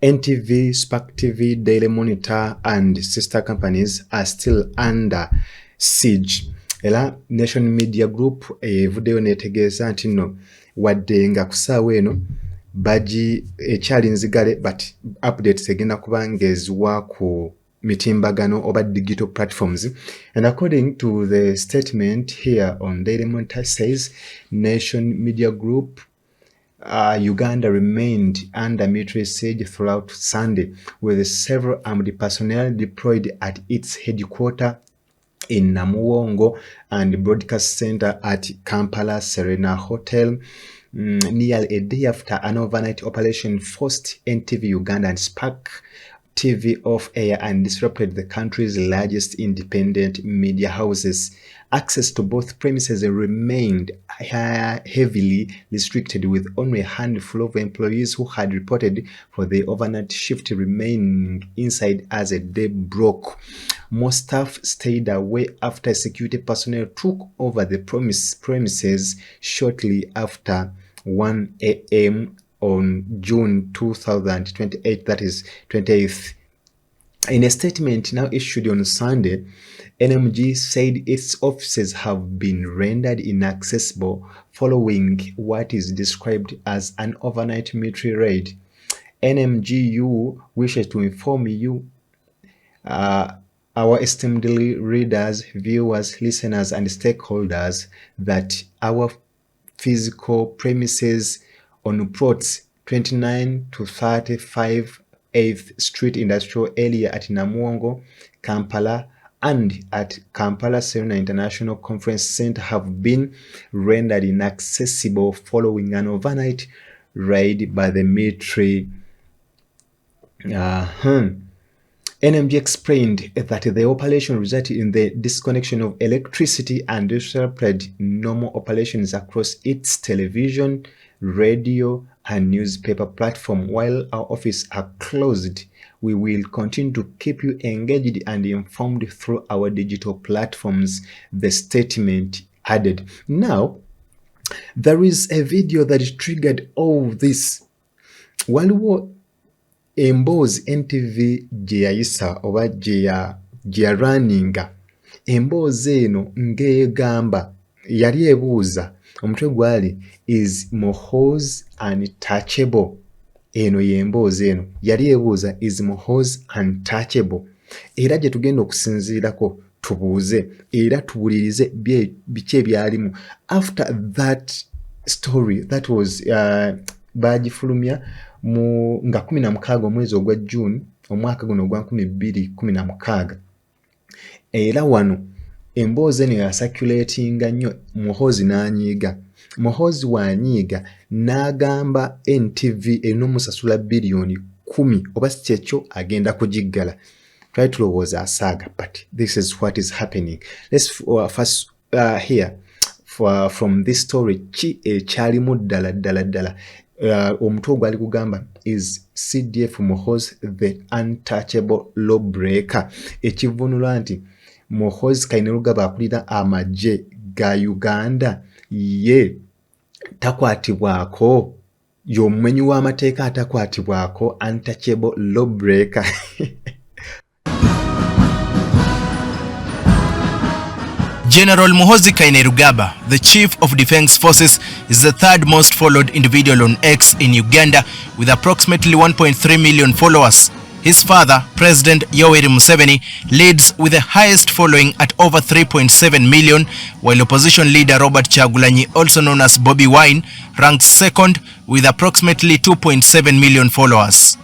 NTV, Spark TV, Daily Monitor and sister companies are still under siege. Era Nation Media Group evuddeyo netegeeza nti nno wadde nga kusaawa eno baji ekyali nzigale but updates egenda kuba ng'eziwa ku mitimbagano oba digital platforms. And according to the statement here on Daily Monitor says Nation Media Group Uganda remained under military siege throughout Sunday, with several armed personnel deployed at its headquarters in Namuwongo and broadcast center at Kampala Serena Hotel. Nearly a day after an overnight operation forced NTV Uganda and Spark TV off air and disrupted the country's largest independent media houses. Access to both premises remained heavily restricted, with only a handful of employees who had reported for the overnight shift remaining inside as the day broke. Most staff stayed away after security personnel took over the premises shortly after 1 a.m. on June 2028, that is 28th. In a statement now issued on Sunday, NMG said its offices have been rendered inaccessible following what is described as an overnight military raid. NMGU wishes to inform you, our esteemed readers, viewers, listeners, and stakeholders that our physical premises on plots 29 to 35 8th Street Industrial Area at Namuwongo, Kampala, and at Kampala Serena International Conference Center have been rendered inaccessible following an overnight raid by the military. NMG explained that the operation resulted in the disconnection of electricity and disrupted normal operations across its television, radio, and newspaper platform. While our offices are closed, we will continue to keep you engaged and informed through our digital platforms, the statement added. Now, there is a video that triggered all this. Waliwo emboozi NTV gye yayisa oba gye yaraninga, emboozi eno ng'egamba, yali ebuuza, omutwe gwali is Muhoozi Untouchable. Eno y'emboozi eno yali ebuuza is Muhoozi Untouchable. Era gye tugenda okusinziirako tubuuze era tuwulirize biki ebyalimu. After that story, that was bagifulumya mu nga 16 omwezi ogwa June omwaka guno ogwa 2016. Era wano emboozi eno yasakulatinga nnyo, Muhoozi n'anyiiga. Muhoozi wanyiiga n'agamba NTV enomusasula billioni 10 oba si kyekyo agenda kugiggala. Twali tulowooza asaaga, but this is what is happening. Let's first hear from this story ki ekyalimu ddala. Omutwe gwali kugamba is CDF Muhoozi the Untouchable Lawbreaker. Ekivunula nti Muhoozi Kainerugaba akulira amagye ga Uganda ye takwatibwako, y'omumenyi w'amateeka atakwatibwako, untouchable lawbreaker. General Muhoozi Kainerugaba, the Chief of Defence Forces, is the third most followed individual on X in Uganda with approximately 1.3 million followers. His father, President Yoweri Museveni, leads with the highest following at over 3.7 million, while opposition leader Robert Kyagulanyi, also known as Bobi Wine, ranks second with approximately 2.7 million followers.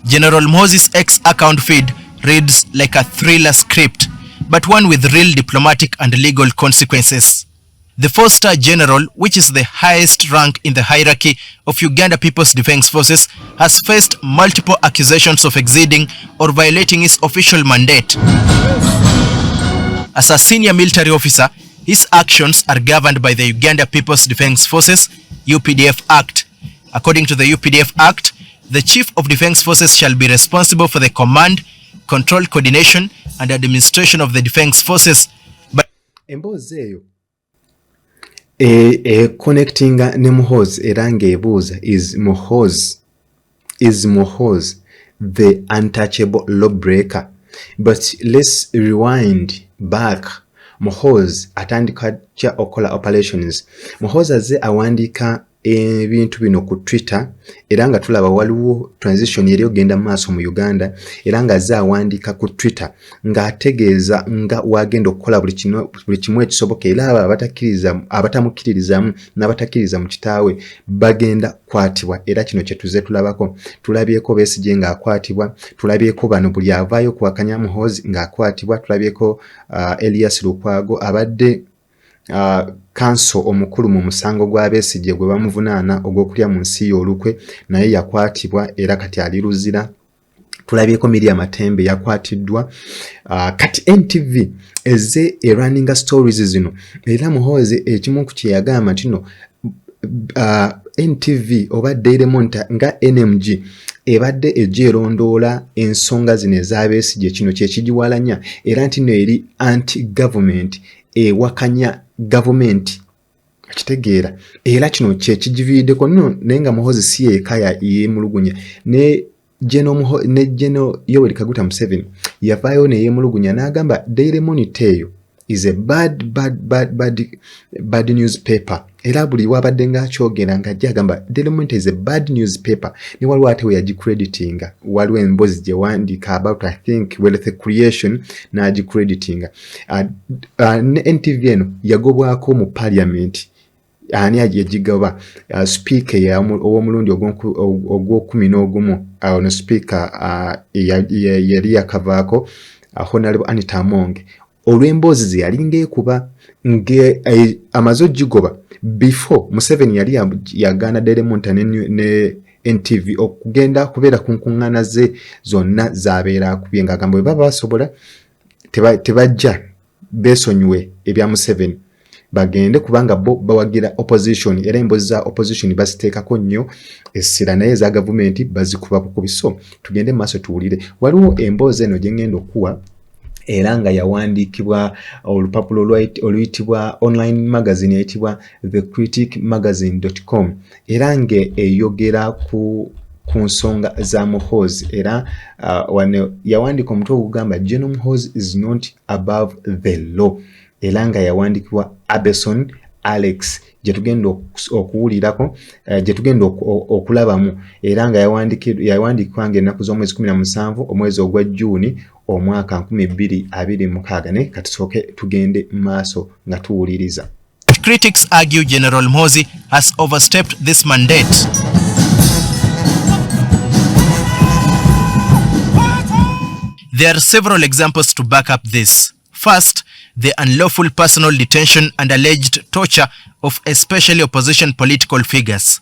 General Muhoozi's X account feed reads like a thriller script, but one with real diplomatic and legal consequences. The 4-star general, which is the highest rank in the hierarchy of Uganda People's Defence Forces, has faced multiple accusations of exceeding or violating his official mandate. As a senior military officer, his actions are governed by the Uganda People's Defence Forces UPDF Act. According to the UPDF Act, the Chief of Defence Forces shall be responsible for the command, control, coordination, and administration of the Defence Forces. But connecting ne Muhoozi era ng'ebuuza is Muhoozi is Muhoozi, the untouchable lawbreaker? But let's rewind back. Muhoozi atandika cha okola operations. Muhoozi azze awandika ebintu bino ku Twitter era nga tulaba waliwo transition eri ogenda maaso mu Uganda era nga azze awandika ku Twitter nga ategeeza nga wagenda okukola buli kimu ekisoboka era abatamukiririzamu n'abatakkiriza mu kitaawe bagenda kwatibwa era kino kye tuzze tulabako. Tulabyeko Besigye ng'akwatibwa, tulabyeko bano buli avaayo kuwakanya Muhoozi ng'akwatibwa, tulabyeko Elias Lukwago abadde kanso omukulu mu musango gwa Besigye gwe bamuvunaana ogw'okulya mu nsi y'olukwe naye yakwatibwa era kati ali luzira. Tulabyeko Miriam Matembe yakwatiddwa. Kati NTV ezze running stories zino era Muhoozi ekimu ku kye yagamba kino NTV oba Daily Monitor nga NMG ebadde ejerondoola ensonga zino eza Besigye kino kye kigiwalanya era nti no eri anti-government ewakanya government akitegeera era kino kye kigiviiddeko nno naye nga Muhoozi si yeekaya yeemulugunya ne General Yoweri Kaguta Museveni yavaayo ne yeemulugunya n'agamba Daily Monitor eyo is a bad newspaper era buli wabadde ng'akyogera ng'ajja agamba Daily Monitor is a bad newspaper ne waliwo ate we yagicreditinga waliwo emboozi gye wandiika about I think wealth creation n'agicreditinga. NTV eno yagobwako mu parliament ani yagigoba speaker ow'omulundi ogw'okumi ono speaker yali yakavaako Honorable Anita Amonge olw'emboozi ze yali ng'ekuba amaze ogigoba before Museveni yali yagaana Daily Monitor ne NTV okugenda kubeera ku nkuŋŋaana ze zonna z'abeera akubye ng'agamba bwe baba basobola tebajja beesonyiwe ebya Museveni bagende kubanga bo bawagira opposition era emboozi za opposition baziteekako nnyo essira naye za gavumenti bazikuba bukubi. So tugende mu maaso tuwulire. Waliwo emboozi eno gye ngenda okuwa era nga yawandiikibwa olupapulo oluyitibwa online magazine eyitibwa thecriticmagazine.com era nga eyogera ku nsonga za Muhoozi era yawandiika omutwe ogugamba General Muhoozi is not above the law era nga yawandiikibwa Abeson Alex gye tugenda okuwulirako gye tugenda okulabamu era nga yawandiikibwa ng'ennaku z'omwezi 17 omwezi ogwa Juni omwaka 2026 ne katusooke tugende maaso nga tuwuliriza. Critics argue General Muhoozi has overstepped this mandate. There are several examples to back up this. First, the unlawful personal detention and alleged torture of especially opposition political figures.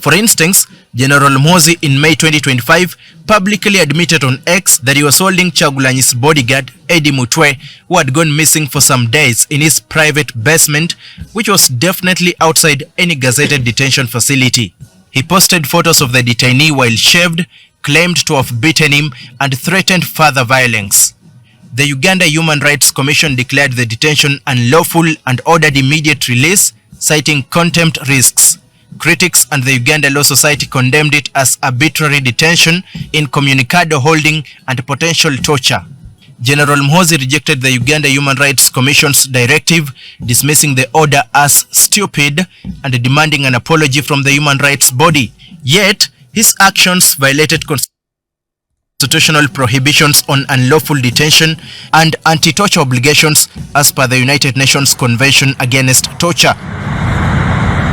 For instance, General Muhoozi in May 2025 publicly admitted on X that he was holding Chagulanyi's bodyguard, Eddie Mutwe, who had gone missing for some days in his private basement, which was definitely outside any gazetted detention facility. He posted photos of the detainee while shaved, claimed to have beaten him, and threatened further violence. The Uganda Human Rights Commission declared the detention unlawful and ordered immediate release, citing contempt risks. Critics and the Uganda Law Society condemned it as arbitrary detention, incommunicado holding, and potential torture. General Muhoozi rejected the Uganda Human Rights Commission's directive, dismissing the order as stupid and demanding an apology from the human rights body. Yet, his actions violated constitutional prohibitions on unlawful detention and anti-torture obligations as per the United Nations Convention Against Torture.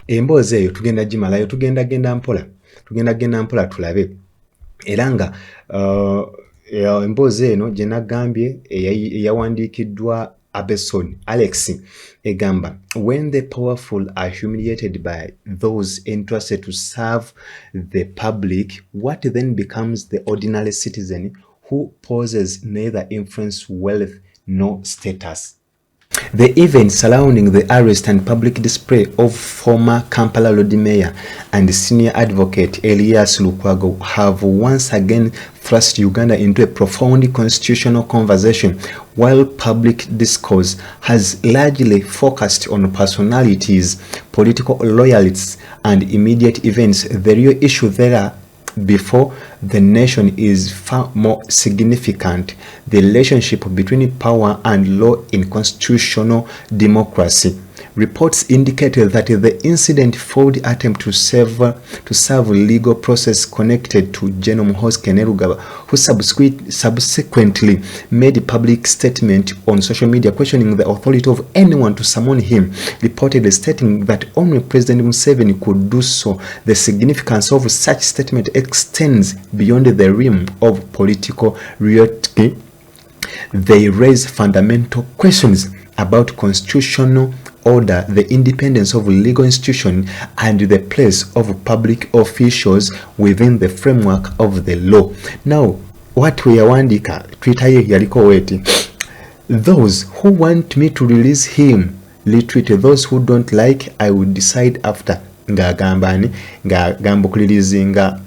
Emboozi eyo tugenda gimalayo tugenda mpola tulabe era nga emboozi eno gye nagambye eyawandiikiddwa Abeson Alex egamba when the powerful are humiliated by those entrusted to serve the public, what then becomes the ordinary citizen who possesses neither influence, wealth nor status? The events surrounding the arrest and public display of former Kampala Lord Mayor and senior advocate Elias Lukwago have once again thrust Uganda into a profound constitutional conversation, while public discourse has largely focused on personalities, political loyalties, and immediate events. The real issue there before the nation is far more significant. The relationship between power and law in constitutional democracy. Reports indicated that the incident failed attempt to serve legal process connected to General Muhoozi Kainerugaba, who subsequently made a public statement on social media questioning the authority of anyone to summon him, reportedly stating that only President Museveni could do so. The significance of such statement extends beyond the realm of political reality. They raise fundamental questions about constitutional order, the independence of legal institutions, and the place of public officials within the framework of the law. Now, what we are wandika Twitter yaliko weti, those who want me to release him retweet, those who don't like I will decide after. Nga gambani nga gambo kulilizinga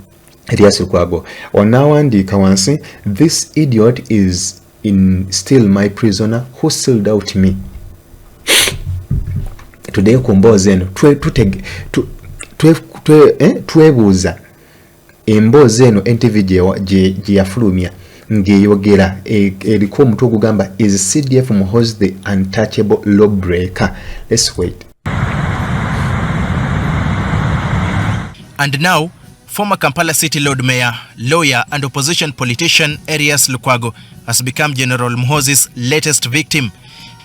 Elias Lukwago onawandika wansi, this idiot is still my prisoner who sold out me. Today kumboze eno twebuuza emboozi eno NTV gye yafulumya ng'eyogera eriko omutwe ogugamba is CDF Muhoozi the Untouchable lawbreaker. Let's wait. And now, former Kampala City Lord Mayor, lawyer and opposition politician Elias Lukwago has become General Muhoozi's latest victim.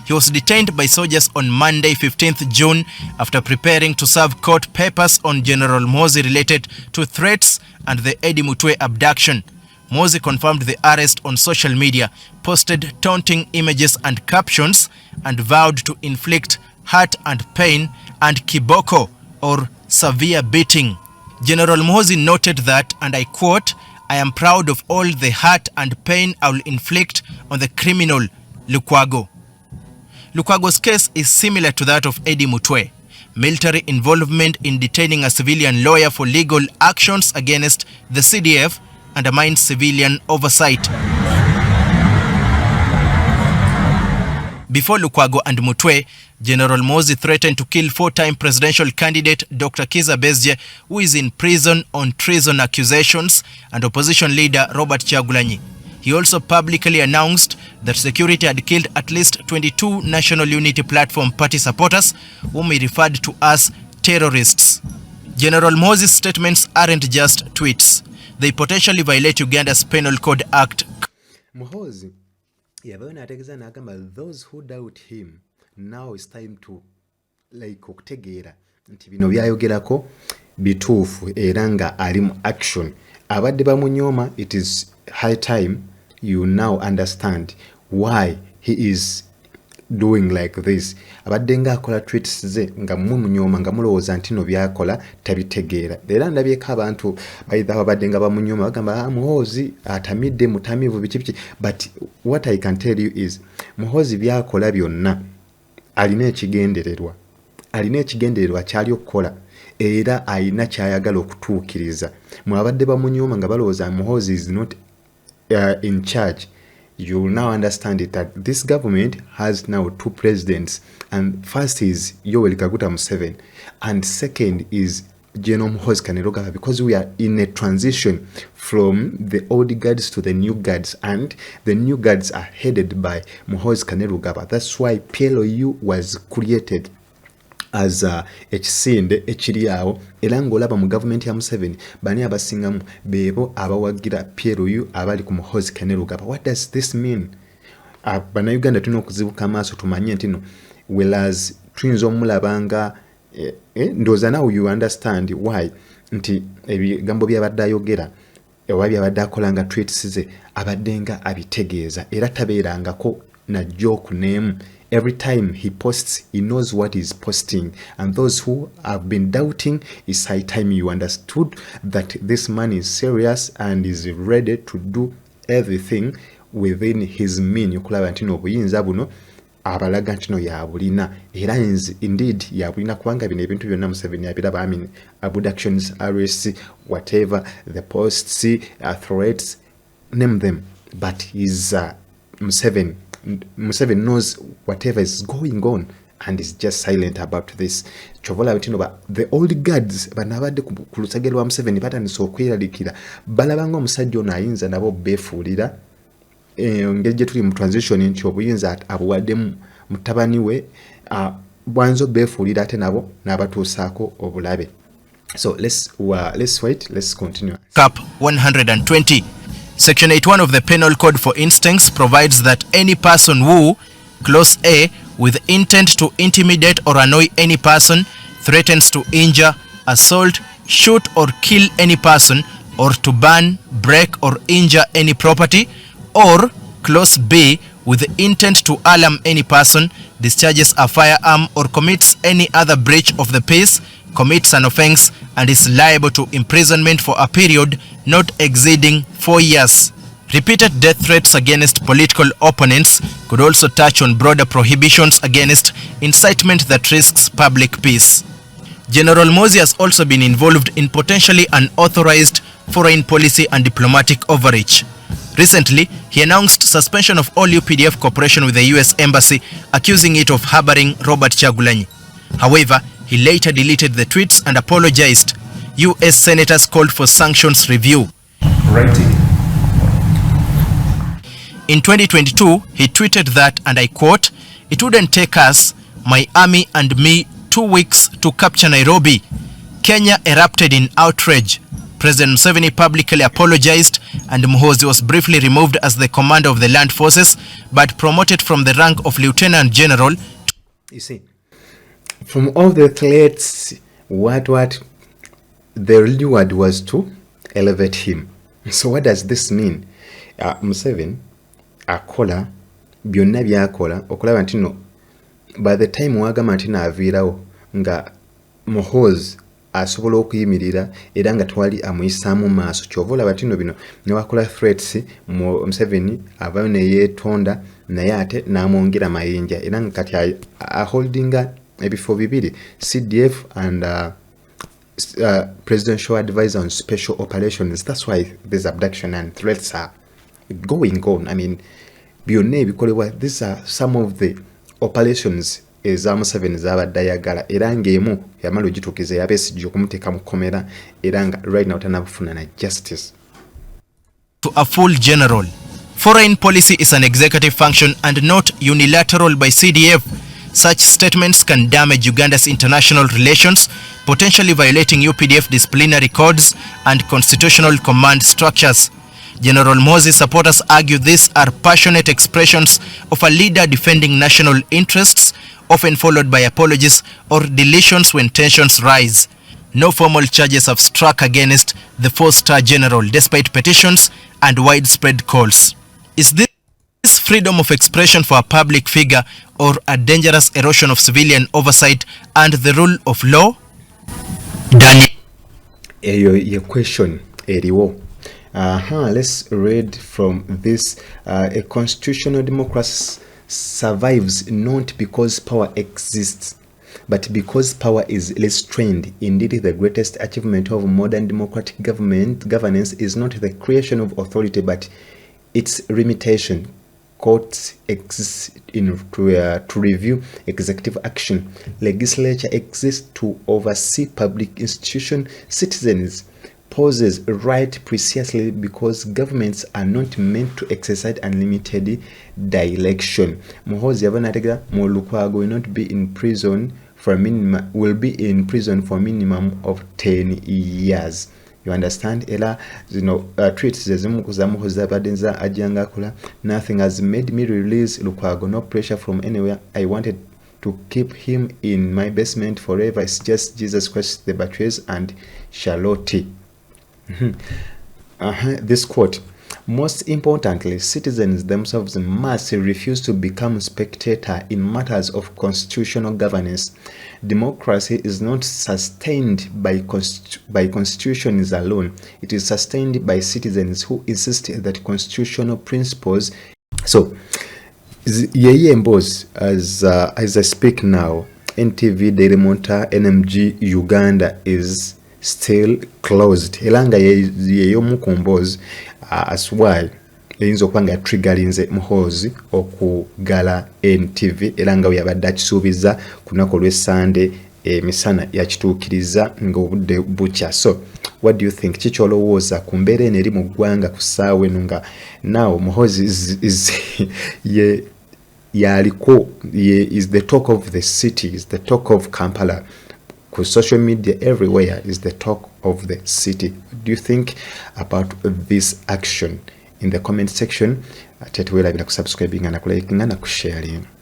He was detained by soldiers on Monday, 15th June, after preparing to serve court papers on General Muhoozi related to threats and the Eddie Mutwe abduction. Muhoozi confirmed the arrest on social media, posted taunting images and captions, and vowed to inflict hurt and pain and kiboko, or severe beating. General Muhoozi noted that, and I quote, "I am proud of all the hurt and pain I will inflict on the criminal Lukwago." Lukwago's case is similar to that of Eddie Mutwe. Military involvement in detaining a civilian lawyer for legal actions against the CDF undermines civilian oversight. Before Lukwago and Mutwe, General Muhoozi threatened to kill four-time presidential candidate Dr. Kizza Besigye, who is in prison on treason accusations, and opposition leader Robert Kyagulanyi. He also publicly announced that security had killed at least 22 National Unity Platform party supporters, whom he referred to as terrorists. General Muhoozi's statements aren't just tweets. They potentially violate Uganda's Penal Code Act. Muhoozi yabaona ategeza n'agamba those who doubt him, now it's time to okutegeera nti bino byayogerako bituufu era nga ali mu action. Abadde bamunyooma, it is high time you now understand why he is doing like this. Abadde nga akola tweets ze nga mumunyooma nga mulowooza nti no byakola tabitegeera. Era ndabyeko abantu bayitha abadde nga bamunyooma bagamba Muhoozi atamidde mutamivu biki. But what I can tell you is Muhoozi byakola byonna alina ekigendererwa kyali okukola era alina kyayagala okutuukiriza. Mwabadde bamunyooma nga balowooza Muhoozi is not in charge. You will now understand it that this government has now two presidents, and first is Yoweri Kaguta Museveni and second is General Muhoozi Kainerugaba, because we are in a transition from the old guards to the new guards, and the new guards are headed by Muhoozi Kainerugaba. That's why PLU was created as ekisinde ekiri awo, era ng'olaba mu gavumenti ya Museveni bani abasingamu beebo abawagira PLU abali ku Muhoozi Kainerugaba. What does this mean? Bannayuganda tulina okuzibuka amaaso tumanye nti no, whereas tuyinza omulabanga ndowooza now you understand why nti ebigambo byabadde ayogera oba byabadde akolanga tweets ze abadde nga abitegeeza era tabeerangako na joke n'emu. Every time he posts, he knows what he's posting. And those who have been doubting, it's high time you understood that this man is serious and is ready to do everything within his means. Yokulaba ntino obuyinza buno abalaga ntino yabulina. Era indeed yabulina kubanga bino ebintu byonna Museveni yabiraba. I mean, abductions, arrests, whatever, the posts, threats, name them. But he's Museveni knows whatever is going on and is just silent about this. Chovola bitino the old guards banabadde ku lusage lwa Museveni batandise okweralikira balabanga omusajja ono ayinza nabo beefuulira engeri gye tuli mu transition nti obuyinza abuwaddemu mutabani we bwanzo beefuulira ate nabo n'abatuusaako obulabe. So let's wait, let's continue. Cap 120. Section 81 of the Penal Code, for instance, provides that any person who, clause A, with intent to intimidate or annoy any person, threatens to injure, assault, shoot or kill any person, or to burn, break or injure any property, or clause B, with the intent to alarm any person, discharges a firearm or commits any other breach of the peace, commits an offense and is liable to imprisonment for a period not exceeding 4 years. Repeated death threats against political opponents could also touch on broader prohibitions against incitement that risks public peace. General Muhoozi has also been involved in potentially unauthorized foreign policy and diplomatic overreach. Recently, he announced suspension of all UPDF cooperation with the US Embassy, accusing it of harboring Robert Kyagulanyi. However, he later deleted the tweets and apologized. US senators called for sanctions review. In 2022, he tweeted that, and I quote, "It wouldn't take us, my army and me, 2 weeks to capture Nairobi." Kenya erupted in outrage. President Museveni publicly apologized, and Muhoozi was briefly removed as the commander of the land forces, but promoted from the rank of lieutenant general. You see, from all the threats, what the reward was to elevate him. So what does this mean? Museveni akola byonna byakola okulaba nti no by the time wagamba nti naaviirawo nga Muhoozi asobola okuyimirira era nga twali amuyisaamu maaso. Kyova olaba nti no bino newakola threats Museveni avayo ne yeetonda naye ate n'amwongera mayinja era nga kati aholdinga ebifo bibiri, CDF and presidential advisor on special operations. That's why this abduction and threats are going on. I mean, byonna ebikolebwa, these are some of the operations eza Museveni zabadde ayagala era ng'emu yamala ogituukiza yabeesigye okumuteeka mu kkomera era nga right now tanabufuna na justice. To a full general, foreign policy is an executive function and not unilateral by CDF. Such statements can damage Uganda's international relations, potentially violating UPDF disciplinary codes and constitutional command structures. General Muhoozi supporters argue these are passionate expressions of a leader defending national interests, often followed by apologies or deletions when tensions rise. No formal charges have struck against the four-star general, despite petitions and widespread calls. Is this freedom of expression for a public figure or a dangerous erosion of civilian oversight and the rule of law? Daniel. Your question, Eriwo. Let's read from this. A constitutional democracy survives not because power exists, but because power is restrained. Indeed, the greatest achievement of modern democratic governance is not the creation of authority, but its limitation. Courts exist to review executive action. Legislature exists to oversee public institutions. Citizens possess right precisely because governments are not meant to exercise unlimited direction. Muhoozi Kainerugaba Lukwago will not be in prison for a minimum, will be in prison for a minimum of 10 years. You understand? Ela, tweets nothing has made me release Lukwago, no pressure from anywhere. I wanted to keep him in my basement forever. It's just Jesus Christ, the Betrayers and Charlotte. This quote: most importantly, citizens themselves must refuse to become spectators in matters of constitutional governance. Democracy is not sustained by constitutions alone. It is sustained by citizens who insist that constitutional principles. So, as I speak now, NTV Daily Monitor NMG Uganda is still closed. Elanga yeyo mukombozi as why eyinza okuba nga yatriggalinze Muhoozi okugala NTV era nga yabadde akisuubiza ku lunaku olw'Essande emisana yakituukiriza ng'obudde bukya. So what do you think? Kikyolowooza ku mbeera eno eri mu ggwanga ku ssaawa eno nga now Muhoozi is the talk of the city, is the talk of Kampala. Ku social media everywhere is the talk of the city. What do you think about this action? In the comment section, tetuweerabira ku subscribing na ku liking na ku sharing.